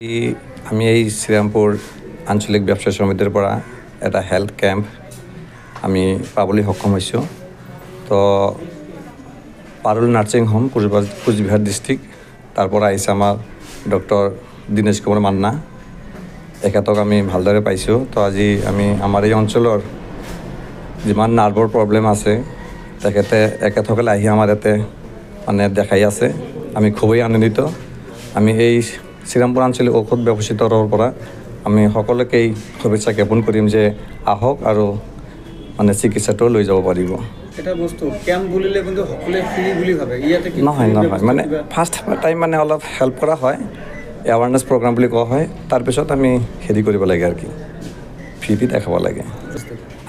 আমি এই শ্ৰীৰামপুৰ আঞ্চলিক ব্যবসায়ী সমিতিৰ পৰা এটা হেল্থ কেম্প আমি পাবলৈ সক্ষম হৈছোঁ। তো Parul nursing home Cooch Behar district তাৰ পৰা আহিছে আমাৰ ডক্টৰ দীনেশ কুমাৰ মান্না, এখেতক আমি ভালদৰে পাইছোঁ। তো আজি আমি আমাৰ এই অঞ্চলৰ যিমান নাৰ্ভৰ প্ৰব্লেম আছে এখেতসকলে আহি আমাৰ ইয়াতে মানে দেখাই আছে। আমি খুবেই আনন্দিত। আমি এই শ্ৰীৰামপুৰ আঞ্চলিক ঔষধ ব্যৱসায়ীৰ পৰা আমি সকলোকেই শুভেচ্ছা জ্ঞাপন কৰিম যে আহক আৰু মানে চিকিৎসাটো লৈ যাব পাৰিব। এটা বস্তু ক্যাম্প বুলিলে কিন্তু সকলোৱে ফ্ৰী বুলি ভাবে, ইয়াতে কি নহয় মানে ফাৰ্ষ্ট টাইম মানে অলপ হেল্প কৰা হয়, এৱাৰনেছ প্ৰগ্ৰাম বুলি কোৱা হয়। তাৰপিছত আমি হেৰি কৰিব লাগে আৰু কি ফ্ৰীতে দেখাব লাগে।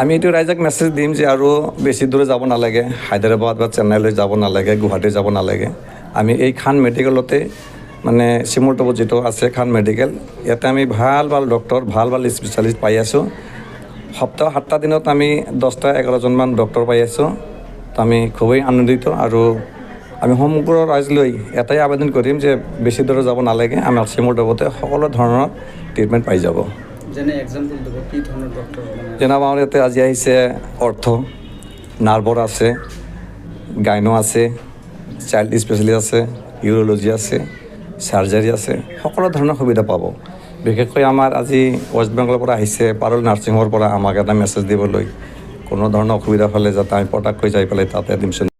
আমি এইটো ৰাইজক মেছেজ দিম যে আৰু বেছি দূৰে যাব নালাগে, হায়দৰাবাদ বা চেন্নাইলৈ যাব নালাগে, গুৱাহাটী যাব নালাগে। আমি এই খান মেডিকেলতে মানে চিমুলটপত যিটো আছে খান মেডিকেল, ইয়াতে আমি ভাল ডক্টৰ ভাল স্পেচিয়েলিষ্ট পাই আছোঁ। সপ্তাহ 7টা দিনত আমি 10-11জনমান ডক্টৰ পাই আছোঁ। তো আমি খুবেই আনন্দিত আৰু আমি সমগ্ৰ ৰাইজলৈ এটাই আবেদন কৰিম যে বেছি দূৰে যাব নালাগে, আমাৰ চিমুলটপতে সকলো ধৰণৰ ট্ৰিটমেণ্ট পাই যাব। যেনে এক্সাম্পল দিব কি ধৰণৰ ডক্টৰ? যেনে আমাৰ ইয়াতে আজি আহিছে অৰ্থ, নাৰ্ভৰ আছে, গাইনো আছে, চাইল্ড স্পেচিয়েলিষ্ট আছে, ইউৰ'লজি আছে, চাৰ্জাৰী আছে, সকলো ধৰণৰ সুবিধা পাব। বিশেষকৈ আমাৰ আজি ৱেষ্ট বেংগলৰ পৰা আহিছে পাৰুল নাৰ্ছিং হোমৰ পৰা আমাক এটা মেছেজ দিবলৈ, কোনো ধৰণৰ অসুবিধা হ'লে যাতে আমি পটাককৈ যাই পেলাই তাতে এডমিশ্যন